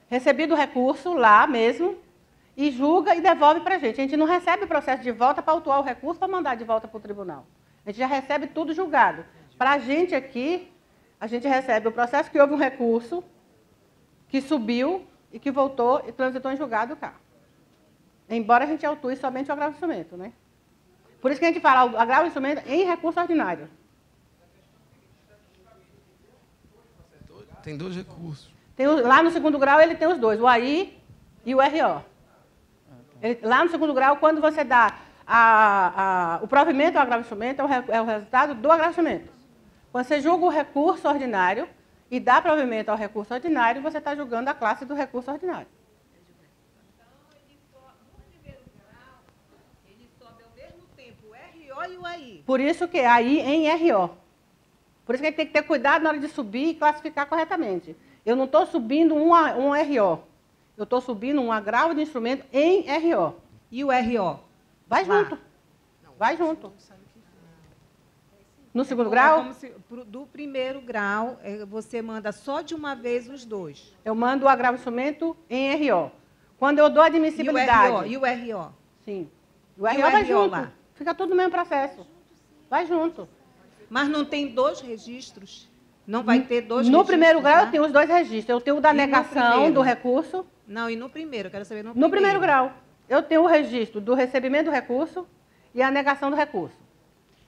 recebido o recurso lá mesmo, e julga e devolve para a gente. A gente não recebe o processo de volta para autuar o recurso para mandar de volta para o tribunal. A gente já recebe tudo julgado. Para a gente aqui, a gente recebe o processo que houve um recurso, que subiu e que voltou e transitou em julgado cá. Embora a gente autue somente o agravo de instrumento, né? Por isso que a gente fala o agravo de instrumento em recurso ordinário. Tem 2 recursos. Lá no segundo grau ele tem os dois, o AI e o RO. Lá no segundo grau, quando você dá o provimento ao agravo de instrumento, é o resultado do agravo de instrumento. Quando você julga o recurso ordinário e dá provimento ao recurso ordinário, você está julgando a classe do recurso ordinário. Então, no primeiro grau, ele sobe ao mesmo tempo o RO e o AI. Por isso que é AI em RO. Por isso que a gente tem que ter cuidado na hora de subir e classificar corretamente. Eu não estou subindo um RO. Eu estou subindo um agravo de instrumento em RO. E o RO? Vai junto. Vai junto. No segundo grau? Como se, do primeiro grau, você manda só de uma vez os dois. Eu mando o agravo de instrumento em RO. Quando eu dou admissibilidade... E o RO? Sim. O RO vai junto. Lá? Fica tudo no mesmo processo. Vai junto. Mas não tem 2 registros? Não vai ter 2 registros? No primeiro grau, né? Eu tenho os 2 registros. Eu tenho o da negação do recurso. Não, e no primeiro? Quero saber no primeiro. No primeiro grau. Eu tenho o registro do recebimento do recurso e a negação do recurso.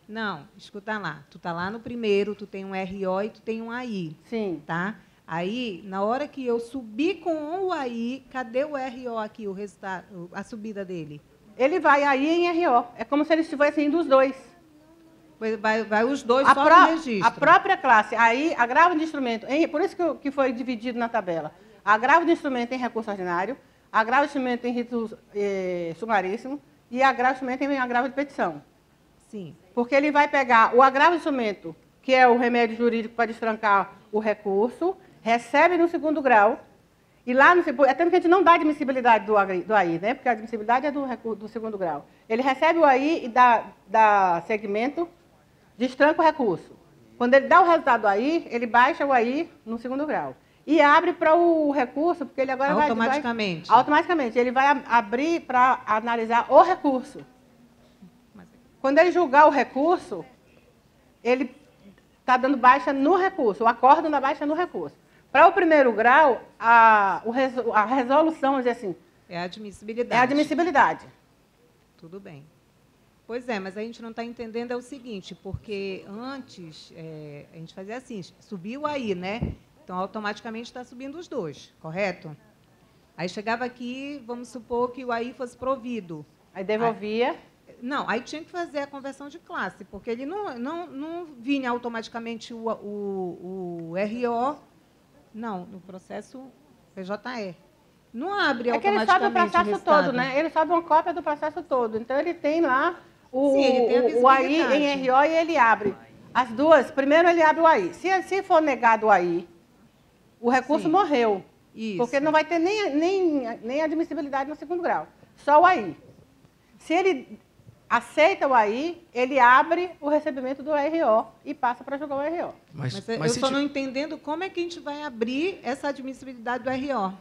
Não, escuta lá. Tu está lá no primeiro, tu tem um RO e tu tem um AI. Sim. Tá? Aí, na hora que eu subir com o AI, cadê o RO aqui, o resultado, a subida dele? Ele vai aí em RO. É como se eles estivessem indo os dois. Vai os dois só no registro. A própria classe. Aí, agravo de instrumento. Por isso que foi dividido na tabela. Agravo de instrumento em recurso ordinário, agravo de instrumento em rito sumaríssimo e agravo de instrumento em agravo de petição. Sim. Porque ele vai pegar o agravo de instrumento, que é o remédio jurídico para destrancar o recurso, recebe no segundo grau, e lá no segundo... É tanto que a gente não dá admissibilidade do AI, né? Porque a admissibilidade é do segundo grau. Ele recebe o AI e dá segmento, destranca o recurso. Quando ele dá o resultado do AI, ele baixa o AI no segundo grau. E abre para o recurso, porque ele agora automaticamente. Automaticamente. Ele vai abrir para analisar o recurso. Quando ele julgar o recurso, ele está dando baixa no recurso, o acórdão da baixa no recurso. Para o primeiro grau, a resolução, vamos dizer assim... É a admissibilidade. É a admissibilidade. Tudo bem. Pois é, mas a gente não está entendendo é o seguinte, porque antes a gente fazia assim, subiu aí, né? Então, automaticamente está subindo os 2, correto? Aí chegava aqui, vamos supor que o AI fosse provido. Aí devolvia... Não, aí tinha que fazer a conversão de classe, porque ele não vinha automaticamente o RO, não, no processo PJE. Não abre automaticamente o É que ele sobe o processo todo, né? Ele sobe uma cópia do processo todo. Então, ele tem lá o AI em RO e ele abre as duas. Primeiro, ele abre o AI. Se for negado o AI, o recurso morreu. Isso. Porque não vai ter nem admissibilidade no segundo grau. Só o AI. Se ele aceita o AI, ele abre o recebimento do RO e passa para julgar o RO. Mas eu estou não entendendo como é que a gente vai abrir essa admissibilidade do RO.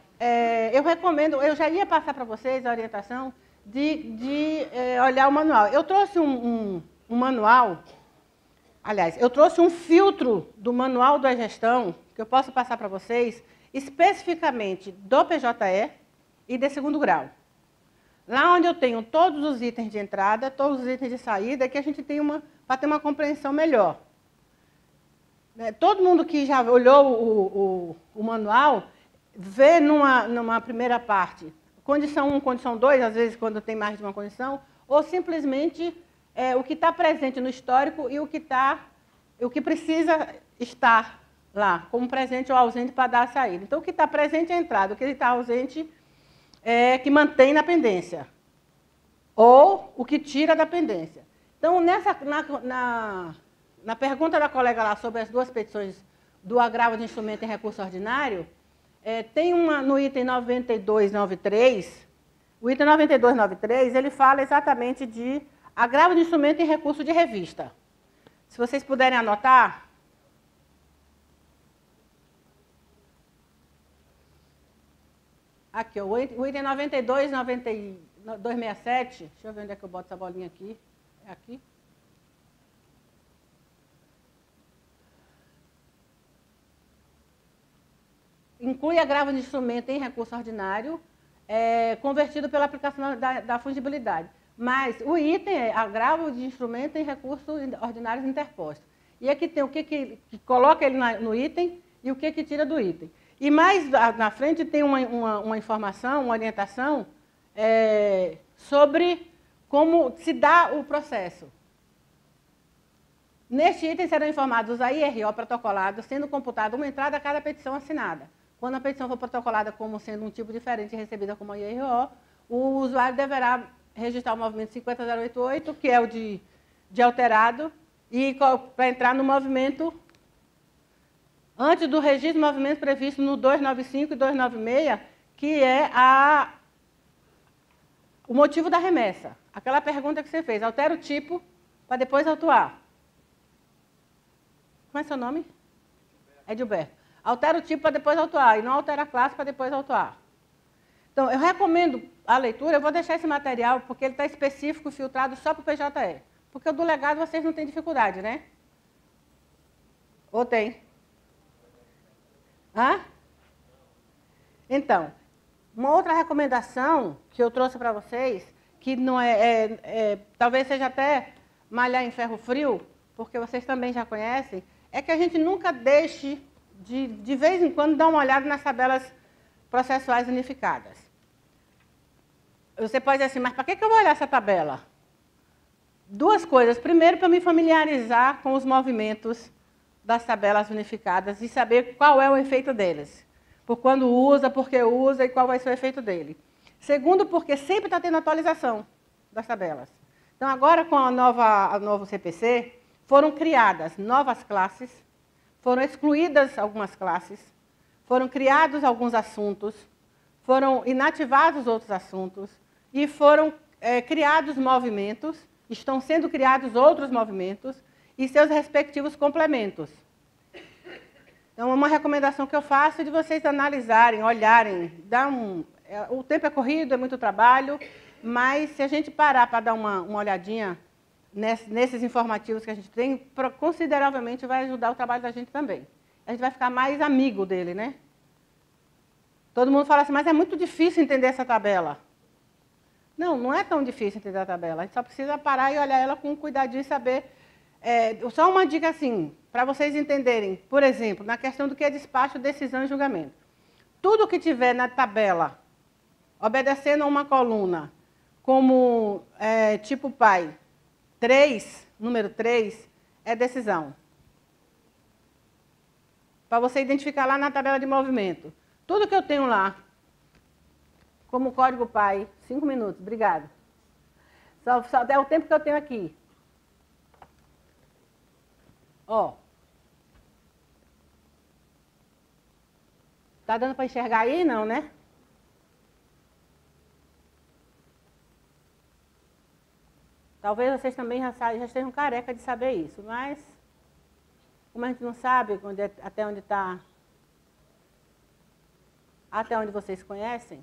Eu recomendo, eu já ia passar para vocês a orientação de olhar o manual. Eu trouxe um manual, aliás, eu trouxe um filtro do manual da gestão, que eu posso passar para vocês, especificamente do PJE e de segundo grau. Lá onde eu tenho todos os itens de entrada, todos os itens de saída, que a gente tem para ter uma compreensão melhor. Todo mundo que já olhou o manual, vê numa primeira parte, condição 1, condição 2, às vezes quando tem mais de uma condição, ou simplesmente o que está presente no histórico e o que precisa estar lá, como presente ou ausente para dar a saída. Então, o que está presente é a entrada, o que está ausente que mantém na pendência, ou o que tira da pendência. Então, na pergunta da colega lá sobre as duas petições do agravo de instrumento em recurso ordinário, tem uma no item 9293, o item 9293, ele fala exatamente de agravo de instrumento em recurso de revista. Se vocês puderem anotar... Aqui, ó, o item 92, 267, deixa eu ver onde é que eu boto essa bolinha aqui. É aqui. Inclui agravo de instrumento em recurso ordinário, convertido pela aplicação da fungibilidade. Mas o item é agravo de instrumento em recursos ordinários interpostos. E aqui tem o que coloca ele no item e o que tira do item. E mais na frente tem uma informação, uma orientação sobre como se dá o processo. Neste item serão informados a IRO protocolado, sendo computada uma entrada a cada petição assinada. Quando a petição for protocolada como sendo um tipo diferente e recebida como a IRO, o usuário deverá registrar o movimento 50088, que é o de alterado, e para entrar no movimento antes do registro de movimento previsto no 295 e 296, que é o motivo da remessa. Aquela pergunta que você fez, altera o tipo para depois autuar. Como é seu nome? Edilberto. Altera o tipo para depois autuar, e não altera a classe para depois autuar. Então, eu recomendo a leitura, eu vou deixar esse material, porque ele está específico, filtrado só para o PJE. Porque o do legado vocês não têm dificuldade, né? Ou tem? Hã? Então, uma outra recomendação que eu trouxe para vocês, que não talvez seja até malhar em ferro frio, porque vocês também já conhecem, é que a gente nunca deixe de vez em quando dar uma olhada nas tabelas processuais unificadas. Você pode dizer assim, mas para que eu vou olhar essa tabela? Duas coisas. Primeiro, para me familiarizar com os movimentos das tabelas unificadas e saber qual é o efeito deles. Por quando usa, por que usa e qual vai ser o efeito dele. Segundo, porque sempre está tendo atualização das tabelas. Então, agora com a novo CPC, foram criadas novas classes, foram excluídas algumas classes, foram criados alguns assuntos, foram inativados outros assuntos e foram criados movimentos, estão sendo criados outros movimentos e seus respectivos complementos. Então, uma recomendação que eu faço é de vocês analisarem, olharem, o tempo é corrido, é muito trabalho, mas se a gente parar para dar uma olhadinha nesses informativos que a gente tem, consideravelmente vai ajudar o trabalho da gente também. A gente vai ficar mais amigo dele, né? Todo mundo fala assim, mas é muito difícil entender essa tabela. Não, não é tão difícil entender a tabela. A gente só precisa parar e olhar ela com cuidadinho e saber. Só uma dica assim, para vocês entenderem. Por exemplo, na questão do que é despacho, decisão e julgamento. Tudo que tiver na tabela, obedecendo a uma coluna, como tipo pai, 3, número 3, é decisão. Para você identificar lá na tabela de movimento. Tudo que eu tenho lá, como código pai, 5 minutos, obrigado. Só é o tempo que eu tenho aqui. Ó. Tá dando para enxergar aí? Não, né? Talvez vocês também já estejam careca de saber isso, mas como a gente não sabe até onde está, até onde vocês conhecem,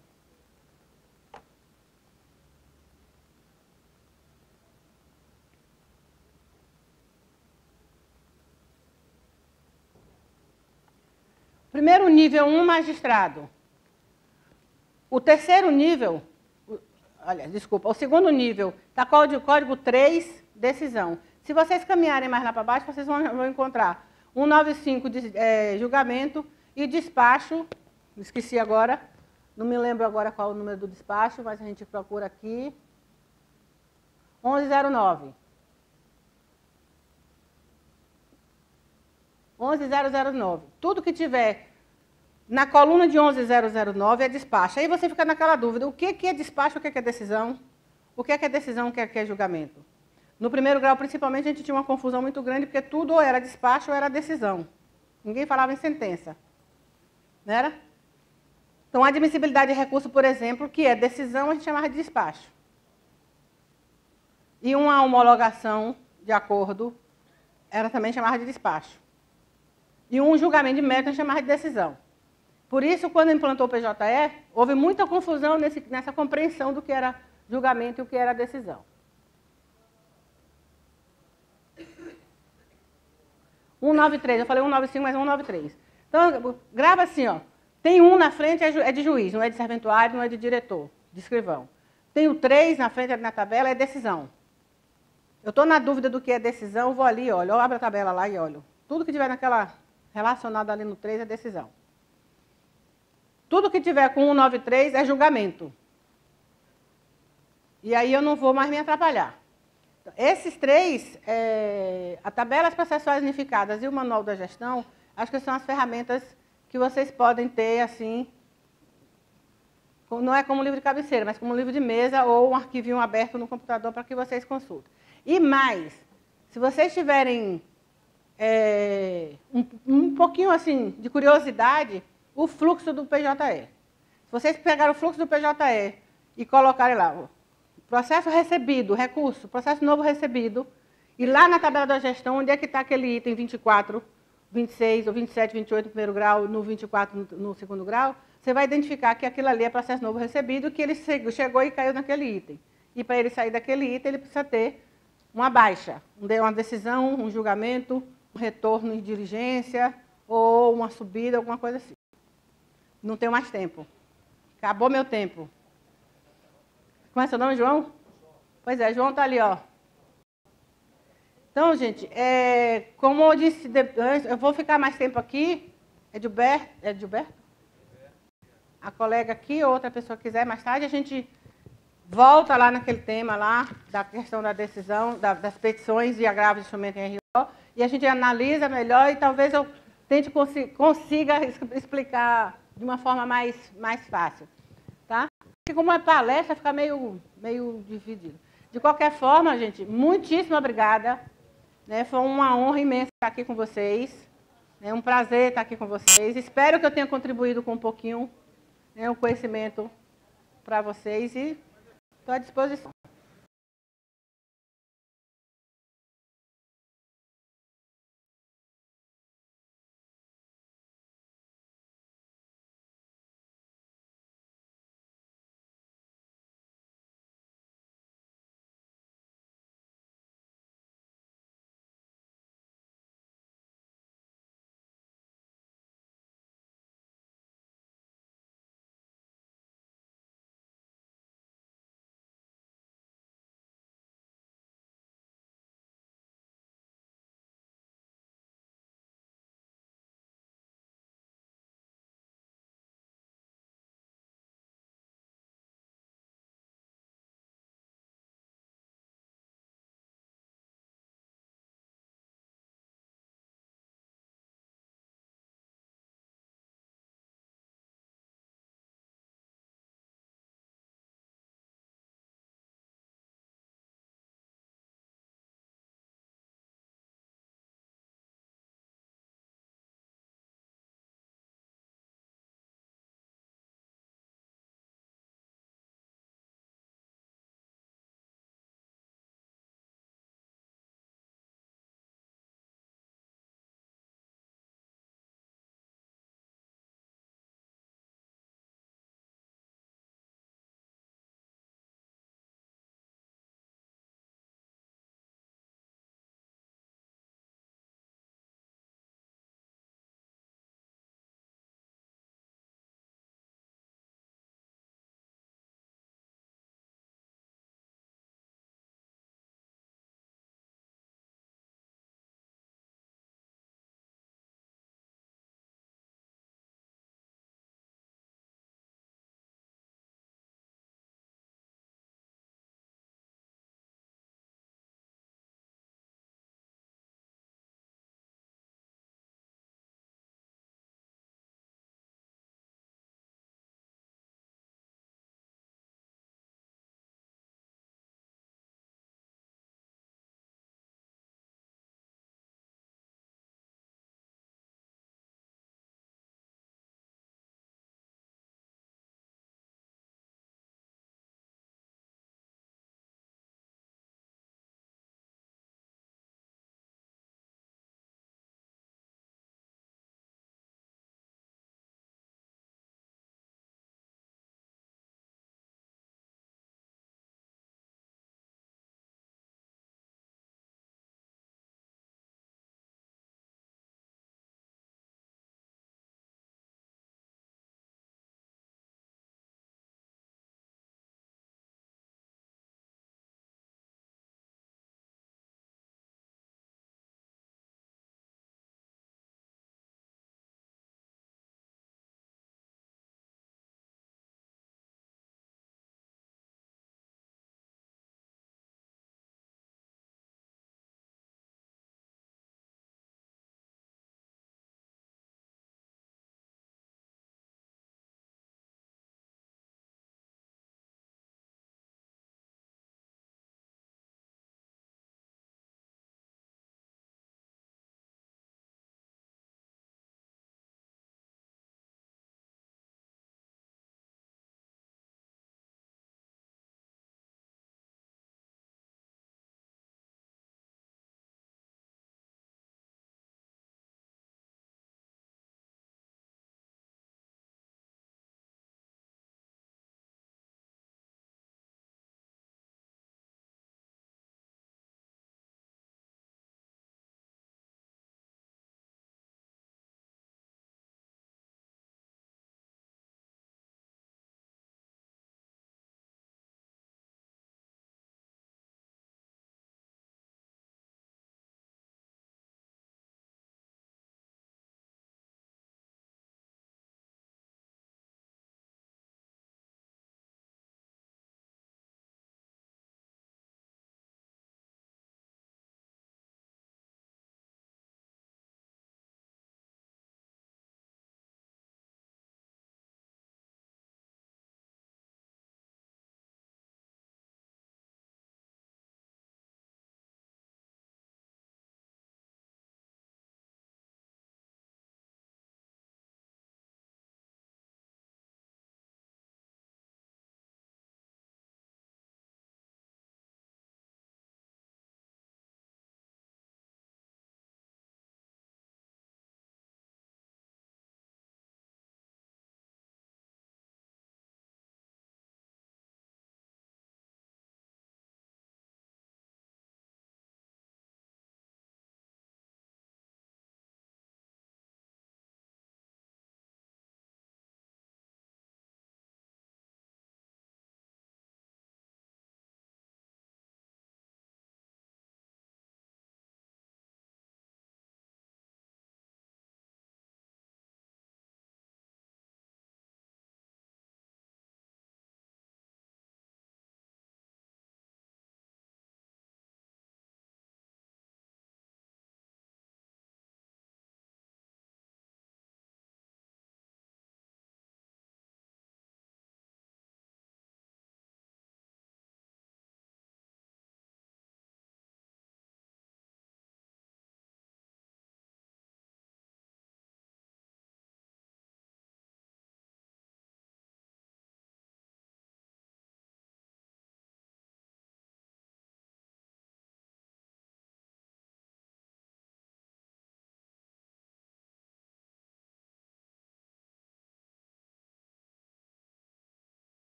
primeiro nível 1, magistrado. O terceiro nível, o segundo nível, está código 3, decisão. Se vocês caminharem mais lá para baixo, vocês vão encontrar 195 de julgamento e despacho, esqueci agora, não me lembro agora qual é o número do despacho, mas a gente procura aqui, 1109. 11009. Tudo que tiver na coluna de 11009 é despacho. Aí você fica naquela dúvida, o que é despacho, o que é decisão? O que é decisão, o que é julgamento? No primeiro grau, principalmente, a gente tinha uma confusão muito grande, porque tudo ou era despacho ou era decisão. Ninguém falava em sentença. Não era? Então, a admissibilidade de recurso, por exemplo, que é decisão, a gente chamava de despacho. E uma homologação de acordo era também chamada de despacho. E um julgamento de mérito a gente chamava de decisão. Por isso, quando implantou o PJE, houve muita confusão nessa compreensão do que era julgamento e o que era decisão. 193, eu falei 195, mas é 193. Então, grava assim, ó. Tem 1 na frente, é de juiz, não é de serventuário, não é de diretor, de escrivão. Tem o 3 na frente na tabela, é decisão. Eu estou na dúvida do que é decisão, vou ali, olho, eu abro a tabela lá e olho. Tudo que tiver naquela relacionado ali no 3 é decisão. Tudo que tiver com 193 é julgamento. E aí eu não vou mais me atrapalhar. Esses 3, a tabelas processuais unificadas e o manual da gestão, acho que são as ferramentas que vocês podem ter, assim, não é como livro de cabeceira, mas como livro de mesa ou um arquivinho aberto no computador para que vocês consultem. E mais, se vocês tiverem um pouquinho assim de curiosidade, o fluxo do PJE. Se vocês pegarem o fluxo do PJE e colocarem lá, processo recebido, recurso, processo novo recebido, e lá na tabela da gestão, onde é que está aquele item 24, 26 ou 27, 28 no primeiro grau, no 24 no segundo grau, você vai identificar que aquilo ali é processo novo recebido, que ele chegou e caiu naquele item. E para ele sair daquele item, ele precisa ter uma baixa, uma decisão, um julgamento, um retorno em diligência, ou uma subida, alguma coisa assim. Não tenho mais tempo. Acabou meu tempo. Como é seu nome, João? Pois é, João está ali, ó. Então, gente, como eu disse, eu vou ficar mais tempo aqui. É de Gilberto? A colega aqui, ou outra pessoa que quiser, mais tarde a gente volta lá naquele tema lá, da questão da decisão, das petições e agravos de instrumento em RO, e a gente analisa melhor e talvez eu consiga explicar de uma forma mais fácil. Tá? Porque como é palestra, fica meio dividido. De qualquer forma, gente, muitíssimo obrigada. Né? Foi uma honra imensa estar aqui com vocês. É um prazer estar aqui com vocês. Espero que eu tenha contribuído com um pouquinho, né, o conhecimento para vocês e estou à disposição.